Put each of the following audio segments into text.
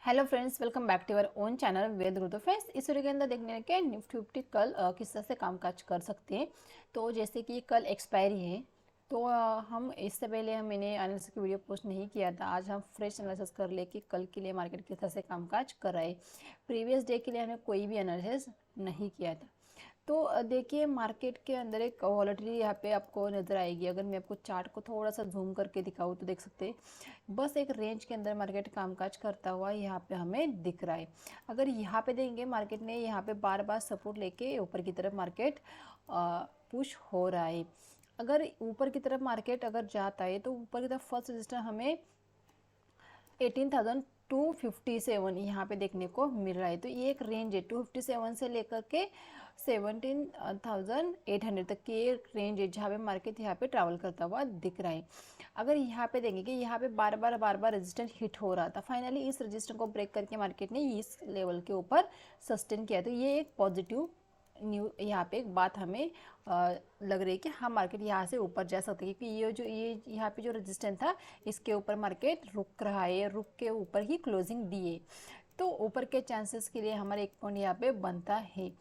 Hello friends, welcome back to our own channel Ved Guru. तो friends, इस video के अंदर देखने के निफ्टी 50 कल किस तरह से कामकाज कर सकते हैं। तो जैसे कि कल एक्सपायरी है, तो हम इससे पहले मैंने एनालिसिस की वीडियो पोस्ट नहीं किया था। आज हम फ्रेश एनालिसिस कर ले कि कल के लिए मार्केट किस तरह से कामकाज कर रहा है। प्रीवियस डे के लिए हमने कोई भी एनालिसिस नहीं किया था। तो देखिए, मार्केट के अंदर एक वॉलेटिलिटी यहाँ पे आपको नज़र आएगी। अगर मैं आपको चार्ट को थोड़ा सा जूम करके दिखाऊँ तो देख सकते हैं बस एक रेंज के अंदर मार्केट कामकाज करता हुआ यहाँ पे हमें दिख रहा है। अगर यहाँ पे देंगे, मार्केट ने यहाँ पे बार बार सपोर्ट लेके ऊपर की तरफ मार्केट पुश हो रहा है। अगर ऊपर की तरफ मार्केट अगर जाता है तो ऊपर की तरफ फर्स्ट रजिस्टर हमें 18,257 यहाँ पे देखने को मिल रहा है। तो ये एक रेंज है, 257 से लेकर के 17,800 तक की एक रेंज है जहाँ पे मार्केट यहाँ पे ट्रैवल करता हुआ दिख रहा है। अगर यहाँ पे देंगे कि यहाँ पे बार बार रेजिस्टेंस हिट हो रहा था, फाइनली इस रेजिस्टेंस को ब्रेक करके मार्केट ने इस लेवल के ऊपर सस्टेन किया। तो ये एक पॉजिटिव न्यू यहाँ पे एक बात हमें लग रही है कि हाँ, मार्केट यहाँ से ऊपर जा सकती है, क्योंकि ये यहाँ पे जो रेजिस्टेंस था इसके ऊपर मार्केट रुक रहा है, रुक के ऊपर ही क्लोजिंग दिए। तो ऊपर के चांसेस के लिए हमारा एक पॉइंट यहाँ पे बनता है।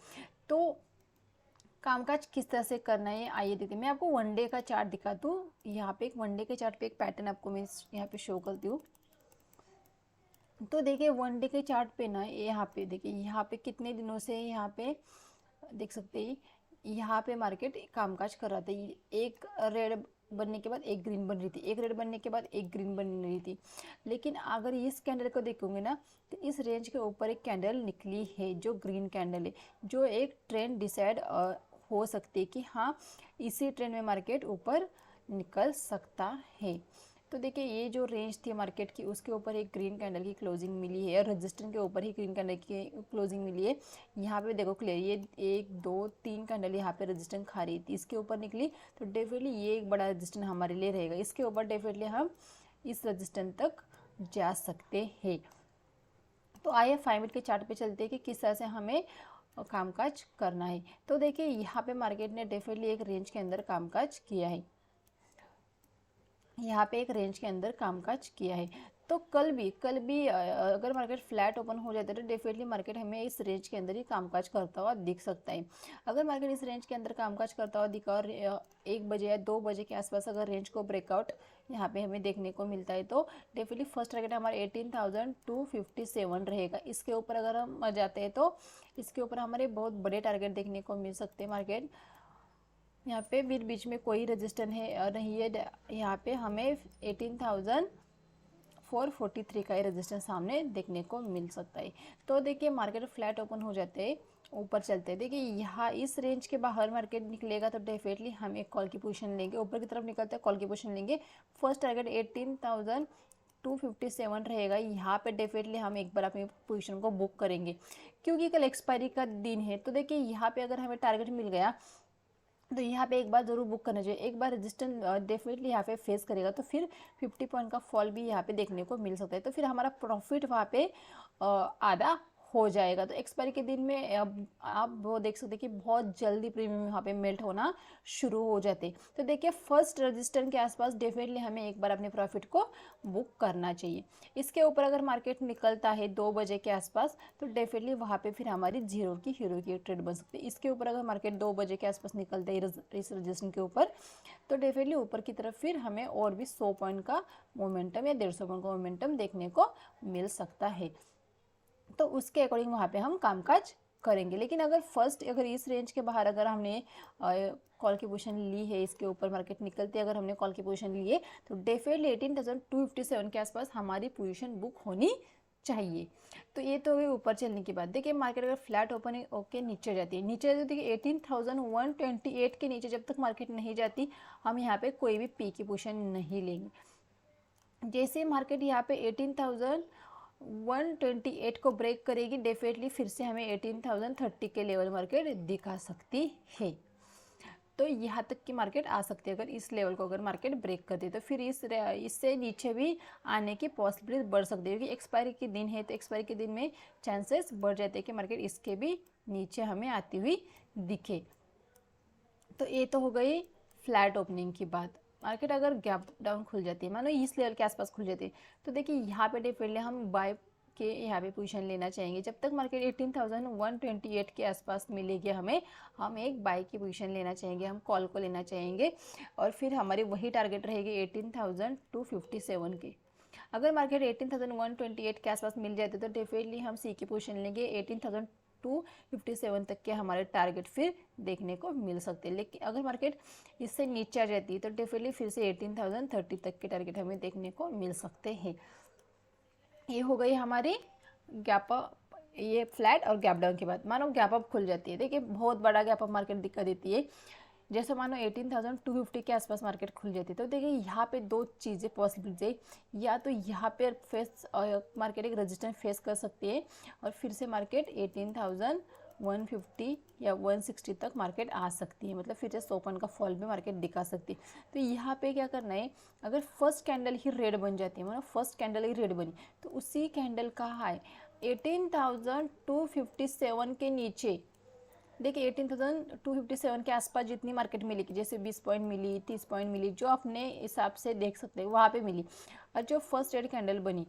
तो कामकाज किस तरह से करना है, आइए देखते हैं। मैं आपको वनडे का चार्ट दिखा दूँ। यहाँ पे एक वनडे के चार्ट पे एक पैटर्न आपको मैं यहाँ पे शो करती हूँ। तो देखिए, वनडे के चार्ट पे ना, यहाँ पे देखिए, यहाँ पे कितने दिनों से यहाँ पे देख सकते हैं, यहाँ पे मार्केट कामकाज कर रहा था। एक रेड बनने के बाद एक ग्रीन बन रही थी, एक रेड बनने के बाद एक ग्रीन बन रही थी। लेकिन अगर इस कैंडल को देखोगे ना, तो इस रेंज के ऊपर एक कैंडल निकली है जो ग्रीन कैंडल है, जो एक ट्रेंड डिसाइड हो सकती है कि हाँ, इसी ट्रेंड में मार्केट ऊपर निकल सकता है। तो देखिए, ये जो रेंज थी मार्केट की, उसके ऊपर एक ग्रीन कैंडल की क्लोजिंग मिली है, और रजिस्टेंस के ऊपर ही ग्रीन कैंडल की क्लोजिंग मिली है। यहाँ पे देखो क्लियर, ये 1 2 3 कैंडल यहाँ पे रजिस्टेंस खा रही थी, इसके ऊपर निकली। तो डेफिनेटली ये एक बड़ा रजिस्टेंस हमारे लिए रहेगा, इसके ऊपर डेफिनेटली हम इस रजिस्टेंस तक जा सकते हैं। तो आइए 5 मिनट के चार्ट पे चलते हैं कि किस तरह से हमें कामकाज करना है। तो देखिए, यहाँ पे मार्केट ने डेफिनेटली एक रेंज के अंदर कामकाज किया है, यहाँ पे एक रेंज के अंदर कामकाज किया है। तो कल भी अगर मार्केट फ्लैट ओपन हो जाता है तो डेफिनेटली मार्केट हमें इस रेंज के अंदर ही कामकाज करता हुआ दिख सकता है। अगर मार्केट इस रेंज के अंदर कामकाज करता हुआ दिखा और 1 बजे या 2 बजे के आसपास अगर रेंज को ब्रेकआउट यहाँ पे हमें देखने को मिलता है, तो डेफिनेटली फर्स्ट टारगेट हमारा 18,257 रहेगा। इसके ऊपर अगर हम जाते हैं तो इसके ऊपर हमारे बहुत बड़े टारगेट देखने को मिल सकते हैं। मार्केट यहाँ पे बीच बीच में कोई रजिस्टेंस है नहीं है, यहाँ पे हमें 18,443 का ही रजिस्टेंस सामने देखने को मिल सकता है। तो देखिए, मार्केट फ्लैट ओपन हो जाते हैं, ऊपर चलते हैं। देखिए, यहाँ इस रेंज के बाहर मार्केट निकलेगा तो डेफिनेटली हम एक कॉल की पोजीशन लेंगे, ऊपर की तरफ निकलते हैं कॉल की पोजीशन लेंगे। फर्स्ट टारगेट 18,257 रहेगा, यहाँ पे डेफिनेटली हम एक बार अपनी पोजीशन को बुक करेंगे, क्योंकि कल एक्सपायरी का दिन है। तो देखिए, यहाँ पे अगर हमें टारगेट मिल गया तो यहाँ पे एक बार ज़रूर बुक करना चाहिए। एक बार रेजिस्टेंस डेफिनेटली यहाँ पे फेस करेगा तो फिर 50 पॉइंट का फॉल भी यहाँ पे देखने को मिल सकता है, तो फिर हमारा प्रॉफिट वहाँ पे आधा हो जाएगा। तो एक्सपायरी के दिन में आप वो देख सकते हैं कि बहुत जल्दी प्रीमियम यहाँ पे मेल्ट होना शुरू हो जाते। तो देखिए, फर्स्ट रजिस्टेंस के आसपास डेफिनेटली हमें एक बार अपने प्रॉफिट को बुक करना चाहिए। इसके ऊपर अगर मार्केट निकलता है 2 बजे के आसपास तो डेफिनेटली वहाँ पे फिर हमारी जीरो की हीरो की ट्रेड बन सकती है। इसके ऊपर अगर मार्केट 2 बजे के आसपास निकलता है इस रजिस्टेंस के ऊपर, तो डेफिनेटली ऊपर की तरफ फिर हमें और भी 100 पॉइंट का मोमेंटम या 150 पॉइंट का मोमेंटम देखने को मिल सकता है। तो उसके अकॉर्डिंग वहाँ पे हम कामकाज करेंगे। लेकिन अगर इस रेंज के बाहर अगर हमने कॉल की पोजीशन ली है, इसके ऊपर मार्केट निकलते अगर हमने कॉल की पोजीशन ली है, तो डेफिनेटली 18,257 के आसपास हमारी पोजीशन बुक होनी चाहिए। तो ये तो ऊपर चलने की बात। देखिए, मार्केट अगर फ्लैट ओपन होके नीचे जाती है, नीचे जाती है 18,128 के नीचे जब तक मार्केट नहीं जाती, हम यहाँ पे कोई भी पी की पोजीशन नहीं लेंगे। जैसे मार्केट यहाँ पे 18,128 को ब्रेक करेगी, डेफिनेटली फिर से हमें 18,030 के लेवल मार्केट दिखा सकती है। तो यहाँ तक की मार्केट आ सकती है। अगर इस लेवल को अगर मार्केट ब्रेक करती है तो फिर इससे नीचे भी आने की पॉसिबिलिटी बढ़ सकती है, क्योंकि एक्सपायरी के दिन है। तो एक्सपायरी के दिन में चांसेस बढ़ जाते हैं कि मार्केट इसके भी नीचे हमें आती हुई दिखे। तो ये तो हो गई फ्लैट ओपनिंग की बात। मार्केट अगर गैप डाउन खुल जाती है, मानो इस लेवल के आसपास खुल जाती है, तो देखिए यहाँ पे डेफिनेटली हम बाय के यहाँ पे पोजीशन लेना चाहेंगे। जब तक मार्केट 18,128 के आसपास मिलेगी हमें, हम एक बाई की पोजीशन लेना चाहेंगे, हम कॉल को लेना चाहेंगे। और फिर हमारी वही टारगेट रहेगी 18,257 की। अगर मार्केट 18,128 के आसपास मिल जाते तो डेफिनेटली हम सी की पोजीशन लेंगे। 18,257 तक के हमारे टारगेट फिर देखने को मिल सकते हैं। लेकिन अगर मार्केट इससे नीचे आ जाती है तो डेफिनेटली फिर से 18,030 तक के टारगेट हमें देखने को मिल सकते हैं। ये हो गई हमारी गैप अप, ये फ्लैट और गैप डाउन के बाद मानो गैप अप खुल जाती है। देखिए बहुत बड़ा गैप अप मार्केट दिक्कत देती है। जैसे मानो 18,250 के आसपास मार्केट खुल जाती है तो देखिए यहाँ पे दो चीज़ें पॉसिबिलिटी है, या तो यहाँ पे मार्केट एक रेजिस्टेंस फेस कर सकती है और फिर से मार्केट 18,150 या 160 तक मार्केट आ सकती है, मतलब फिर से 100 पॉइंट का फॉल भी मार्केट दिखा सकती है। तो यहाँ पे क्या करना है, अगर फर्स्ट कैंडल ही रेड बन जाती है, मतलब फर्स्ट कैंडल ही रेड बनी तो उसी कैंडल का हाई 18,257 के नीचे, देखिए 18,257 के आसपास जितनी मार्केट मिली, जैसे 20 पॉइंट मिली, 30 पॉइंट मिली, जो अपने हिसाब से देख सकते हैं वहाँ पे मिली, और जो फर्स्ट रेड कैंडल बनी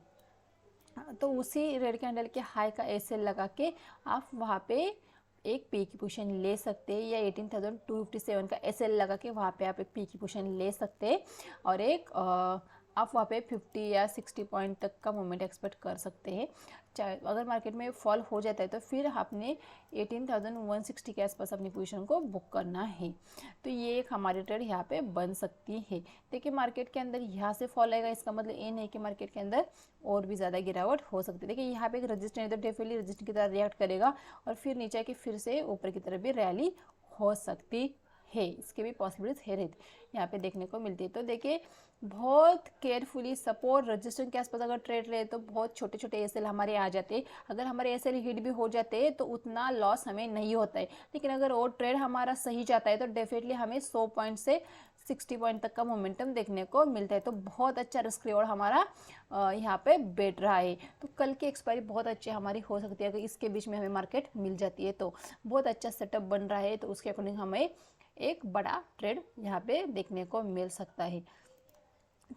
तो उसी रेड कैंडल के हाई का एसएल लगा के आप वहाँ पे एक पी की पोजीशन ले सकते हैं, या 18,257 का एसएल लगा के वहाँ पे आप एक पी की पोजीशन ले सकते हैं और एक आप वहाँ पे 50 या 60 पॉइंट तक का मूवमेंट एक्सपेक्ट कर सकते हैं। चाहे अगर मार्केट में फॉल हो जाता है तो फिर आपने 18,160 के आसपास अपनी पोजीशन को बुक करना है। तो ये एक हमारी ट्रेड यहाँ पे बन सकती है। देखिए मार्केट के अंदर यहाँ से फॉल आएगा, इसका मतलब ये नहीं कि मार्केट के अंदर और भी ज़्यादा गिरावट हो सकती है। देखिए यहाँ पे एक रजिस्टेंस है तो डेफिनेटली रजिस्टेंस की तरह रिएक्ट करेगा और फिर नीचे की फिर से ऊपर की तरफ भी रैली हो सकती है, इसके भी पॉसिबिलिटीज है रहती यहाँ पे देखने को मिलती है। तो देखिए बहुत केयरफुली सपोर्ट रजिस्टेंस के आसपास अगर ट्रेड रहे तो बहुत छोटे छोटे एसएल हमारे आ जाते हैं। अगर हमारे एसएल हिट भी हो जाते हैं तो उतना लॉस हमें नहीं होता है, लेकिन अगर वो ट्रेड हमारा सही जाता है तो डेफिनेटली हमें 100 पॉइंट से 60 पॉइंट तक का मोमेंटम देखने को मिलता है। तो बहुत अच्छा रिस्क रिवॉर्ड हमारा यहाँ पे बैठ रहा है। तो कल की एक्सपायरी बहुत अच्छी हमारी हो सकती है, अगर इसके बीच में हमें मार्केट मिल जाती है तो बहुत अच्छा सेटअप बन रहा है। तो उसके अकॉर्डिंग हमें एक बड़ा ट्रेड यहाँ पे देखने को मिल सकता है।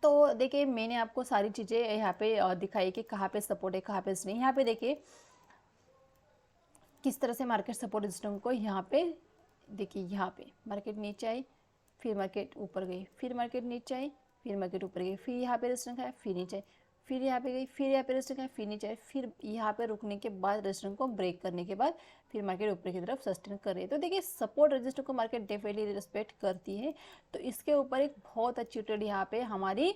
तो देखिए मैंने आपको सारी चीज़ें यहाँ पे दिखाई कि कहाँ पे सपोर्ट है कहाँ पे नहीं। यहाँ पे देखिए किस तरह से मार्केट सपोर्ट सिस्टम को यहाँ पे देखिए, यहाँ पे मार्केट नीचे आई, फिर मार्केट ऊपर गई, फिर मार्केट नीचे आई, फिर मार्केट ऊपर गई, फिर यहाँ पे रेजिस्टेंस आया, फिर नीचे आई, फिर यहाँ पे गई, फिर यहाँ पे रेजिस्टेंस आया, फिर नीचे आई, फिर यहाँ पे रुकने के बाद रेजिस्टेंस को ब्रेक करने के बाद फिर मार्केट ऊपर की तरफ सस्टेन कर रही है। तो देखिए सपोर्ट रेजिस्टेंस को मार्केट डेफिनेटली रिस्पेक्ट करती है। तो इसके ऊपर एक बहुत अच्छी ट्रेड यहाँ पे हमारी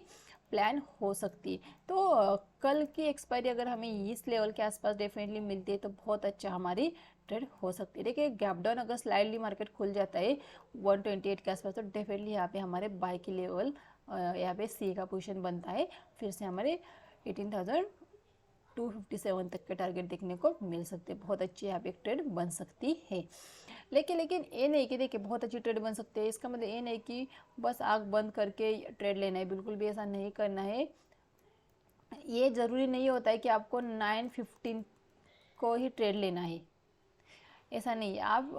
प्लान हो सकती है। तो कल की एक्सपायरी अगर हमें इस लेवल के आसपास डेफिनेटली मिलती है तो बहुत अच्छा हमारी ट्रेड हो सकती है। देखिए गैप डाउन अगर स्लाइडली मार्केट खुल जाता है 128 के आसपास तो डेफिनेटली यहाँ पे हमारे बाय की लेवल यहाँ पे सी का पोजीशन बनता है, फिर से हमारे 18,257 तक के टारगेट देखने को मिल सकते हैं। बहुत अच्छी यहाँ पे एक ट्रेड बन सकती है। लेकिन ये नहीं कि देखिए बहुत अच्छी ट्रेड बन सकती है, इसका मतलब ये नहीं कि बस आँख बंद करके ट्रेड लेना है, बिल्कुल भी ऐसा नहीं करना है। ये ज़रूरी नहीं होता है कि आपको 9:15 को ही ट्रेड लेना है, ऐसा नहीं है। आप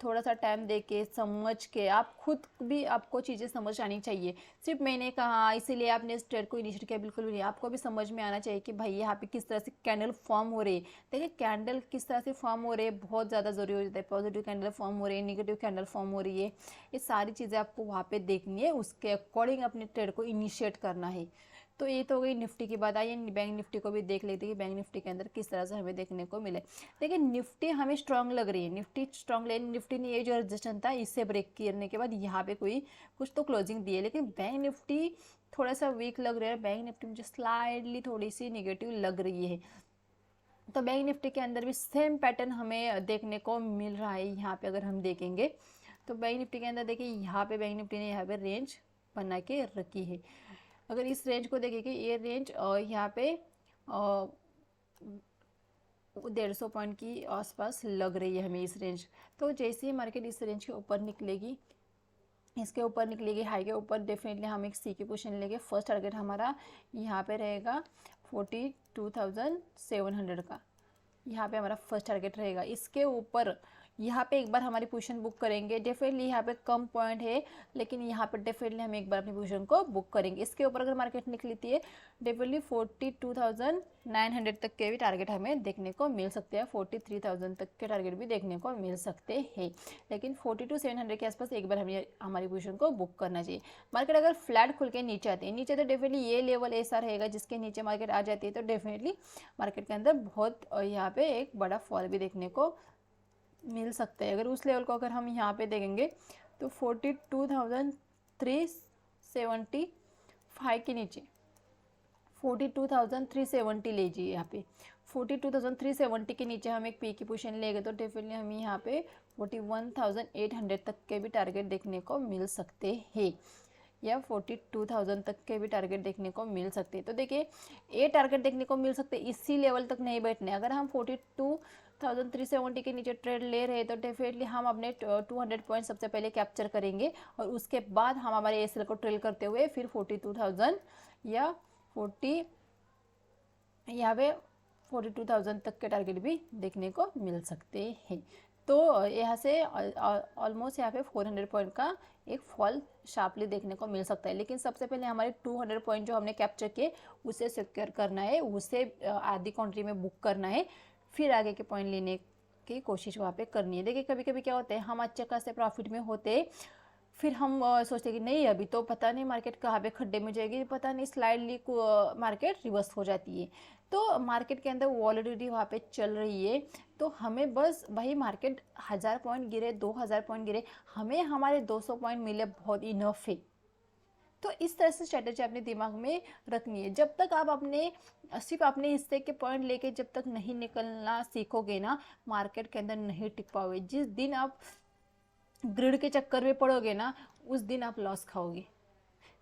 थोड़ा सा टाइम दे के समझ के, आप खुद भी आपको चीज़ें समझ आनी चाहिए। सिर्फ मैंने कहा इसीलिए आपने इस ट्रेड को इनिशिएट किया, बिल्कुल भी नहीं। आपको भी समझ में आना चाहिए कि भाई यहाँ पे किस तरह से कैंडल फॉर्म हो रही है। देखिए कैंडल किस तरह से फॉर्म हो रहे हैं बहुत ज़्यादा ज़रूरी हो जाता है। पॉजिटिव कैंडल फॉर्म हो रही है, निगेटिव कैंडल फॉर्म हो रही है, ये सारी चीज़ें आपको वहाँ पर देखनी है, उसके अकॉर्डिंग अपने ट्रेड को इनिशिएट करना है। तो ये तो हो गई निफ्टी की बात। आइए बैंक निफ्टी को भी देख लेते हैं कि बैंक निफ्टी के अंदर किस तरह से हमें देखने को मिले। देखिए निफ्टी हमें स्ट्रांग लग रही है, निफ्टी स्ट्रांग ले, निफ्टी ने ये जो रजिस्टेंस था इससे ब्रेक करने के बाद यहाँ पे कोई कुछ तो क्लोजिंग दी है, लेकिन बैंक निफ्टी थोड़ा सा वीक लग रहा है। बैंक निफ्टी मुझे स्लाइडली थोड़ी सी निगेटिव लग रही है। तो बैंक निफ्टी के अंदर भी सेम पैटर्न हमें देखने को मिल रहा है। यहाँ पे अगर हम देखेंगे तो बैंक निफ्टी के अंदर देखिए यहाँ पे बैंक निफ्टी ने यहाँ पे रेंज बना के रखी है। अगर इस रेंज को देखेंगे, ये रेंज यहाँ पे 150 पॉइंट की आसपास लग रही है हमें इस रेंज। तो जैसे ही मार्केट इस रेंज के ऊपर निकलेगी, इसके ऊपर निकलेगी हाई के ऊपर, डेफिनेटली हम एक सी की पोजीशन लेंगे। फर्स्ट टारगेट हमारा यहाँ पे रहेगा 42,700 का, यहाँ पे हमारा फर्स्ट टारगेट रहेगा। इसके ऊपर यहाँ पे एक बार हमारी पोजीशन बुक करेंगे। डेफिनेटली यहाँ पे कम पॉइंट है, लेकिन यहाँ पे डेफिनेटली हम एक बार अपनी पोजीशन को बुक करेंगे। इसके ऊपर अगर मार्केट निकलती है डेफिनेटली 42,900 तक के भी टारगेट हमें देखने को मिल सकते हैं, 43,000 तक के टारगेट भी देखने को मिल सकते हैं, लेकिन 42,700 के आसपास एक बार हमें हमारी पोजीशन को बुक करना चाहिए। मार्केट अगर फ्लैट खुल के नीचे आती है, नीचे तो डेफिनेटली ये लेवल ऐसा रहेगा जिसके नीचे मार्केट आ जाती है तो डेफिनेटली मार्केट के अंदर बहुत यहाँ पे एक बड़ा फॉल भी देखने को मिल सकता है। अगर उस लेवल को अगर हम यहाँ पे देखेंगे तो 42,375 के नीचे 42,370 लीजिए। यहाँ पे 42,370 के नीचे हम एक पी की पोजीशन लेंगे तो डेफिनेटली हमें यहाँ पे 41,800 तक के भी टारगेट देखने को मिल सकते हैं, या 42,000 तक के भी टारगेट देखने को मिल सकते हैं। तो देखिए ये टारगेट देखने को मिल सकते, इसी लेवल तक नहीं बैठने। अगर हम 42,370 के नीचे ट्रेड ले रहे हैं तो डेफिनेटली हम अपने 200 पॉइंट सबसे पहले कैप्चर करेंगे और उसके बाद हम हमारे एसएल को ट्रेल करते हुए फिर 42,000 या 42,000 तक के टारगेट भी देखने को मिल सकते हैं। तो यहाँ से ऑलमोस्ट यहाँ पे 400 पॉइंट का एक फॉल शार्पली देखने को मिल सकता है, लेकिन सबसे पहले हमारे 200 पॉइंट जो हमने कैप्चर किए उसे सिक्योर करना है, उसे आधी कंट्री में बुक करना है, फिर आगे के पॉइंट लेने की कोशिश वहाँ पे करनी है। देखिए कभी कभी क्या होता है, हम अच्छे खासे प्रॉफिट में होते फिर हम सोचते कि नहीं अभी तो पता नहीं मार्केट कहाँ पे खड्डे में जाएगी, पता नहीं स्लाइडली मार्केट रिवर्स हो जाती है। तो मार्केट के अंदर वॉलेटिलिटी वहाँ पे चल रही है, तो हमें बस भाई मार्केट 1000 पॉइंट गिरे 2000 पॉइंट गिरे, हमें हमारे 200 पॉइंट मिले बहुत इनफ है। तो इस तरह से स्ट्रेटेजी अपने दिमाग में रखनी है। जब तक आप सिर्फ अपने हिस्से के पॉइंट लेके जब तक नहीं निकलना सीखोगे ना, मार्केट के अंदर नहीं टिक पाओगे। जिस दिन आप ग्रिड के चक्कर में पड़ोगे ना, उस दिन आप लॉस खाओगे।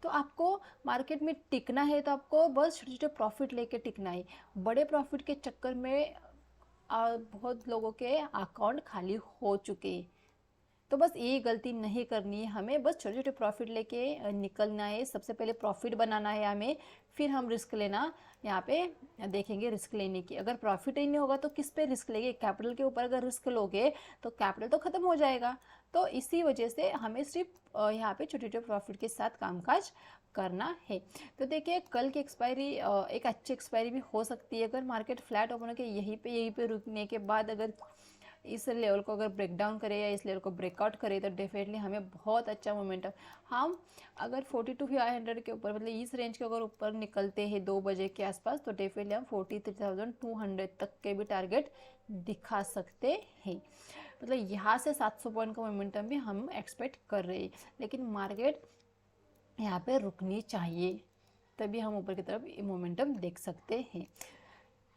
तो आपको मार्केट में टिकना है तो आपको बस छोटे छोटे प्रॉफिट लेके टिकना है। बड़े प्रॉफिट के चक्कर में बहुत लोगों के अकाउंट खाली हो चुके हैं। तो बस ये गलती नहीं करनी है हमें, बस छोटे छोटे प्रॉफिट लेके निकलना है। सबसे पहले प्रॉफिट बनाना है हमें, फिर हम रिस्क लेना यहाँ पे देखेंगे रिस्क लेने की। अगर प्रॉफिट ही नहीं होगा तो किस पे रिस्क लेंगे? कैपिटल के ऊपर अगर रिस्क लोगे तो कैपिटल तो ख़त्म हो जाएगा। तो इसी वजह से हमें सिर्फ यहाँ पे छोटे छोटे प्रॉफिट के साथ कामकाज करना है। तो देखिए कल की एक्सपायरी एक अच्छी एक्सपायरी भी हो सकती है। अगर मार्केट फ्लैट ओपन होकर यहीं पे रुकने के बाद अगर इस लेवल को अगर ब्रेक डाउन करे या इस लेवल को ब्रेकआउट करे तो डेफिनेटली हमें बहुत अच्छा मोमेंटम, हम अगर 42,500 के ऊपर मतलब इस रेंज के अगर ऊपर निकलते हैं 2 बजे के आसपास तो डेफिनेटली हम 43,200 तक के भी टारगेट दिखा सकते हैं। मतलब यहाँ से 700 पॉइंट का मोमेंटम भी हम एक्सपेक्ट कर रहे हैं, लेकिन मार्केट यहाँ पे रुकनी चाहिए तभी हम ऊपर की तरफ मोमेंटम देख सकते हैं।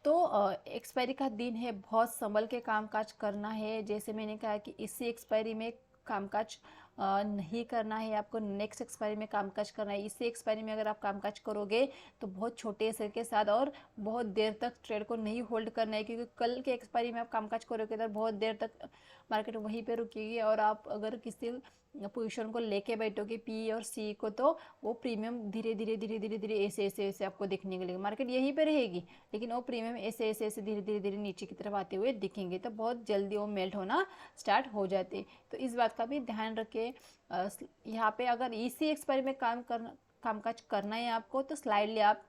तो एक्सपायरी का दिन है, बहुत संभल के कामकाज करना है। जैसे मैंने कहा कि इसी एक्सपायरी में कामकाज नहीं करना है, आपको नेक्स्ट एक्सपायरी में कामकाज करना है। इसी एक्सपायरी में अगर आप कामकाज करोगे तो बहुत छोटे एसएल के साथ और बहुत देर तक ट्रेड को नहीं होल्ड करना है, क्योंकि कल के एक्सपायरी में आप कामकाज करोगे तो बहुत देर तक मार्केट वहीं पे रुकेगी और आप अगर किसी पोजीशन को लेके बैठोगे पी और सी को तो वो प्रीमियम धीरे धीरे ऐसे आपको दिखने के लिए मार्केट यहीं पे रहेगी, लेकिन वो प्रीमियम ऐसे धीरे नीचे की तरफ आते हुए दिखेंगे तो बहुत जल्दी वो मेल्ट होना स्टार्ट हो जाते। तो इस बात का भी ध्यान रखें। यहाँ पे अगर इसी एक्सपायरी में कामकाज करना है आपको तो स्लाइडली आप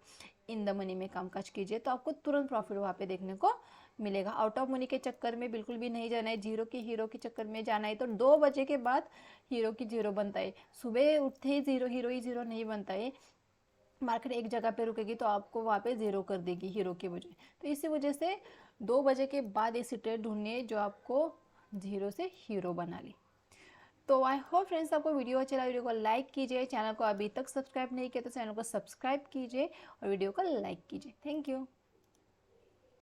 इन द मनी में कामकाज कीजिए, तो आपको तुरंत प्रॉफिट वहाँ पे देखने को मिलेगा। आउट ऑफ मनी के चक्कर में बिल्कुल भी नहीं जाना है, जीरो की हीरो के चक्कर में जाना है तो 2 बजे के बाद हीरो की जीरो बनता है, सुबह उठते ही हीरो नहीं बनता है। मार्केट एक जगह पे रुकेगी तो आपको वहाँ पे जीरो कर देगी हीरो की वजह। तो इसी वजह से 2 बजे के बाद ऐसी ट्रेड ढूंढिए जो आपको जीरो से हीरो बना ले। तो आई होप फ्रेंड्स आपको वीडियो अच्छा लगा, वीडियो को लाइक कीजिए, चैनल को अभी तक सब्सक्राइब नहीं किया तो चैनल को सब्सक्राइब कीजिए और वीडियो को लाइक कीजिए। Thank you.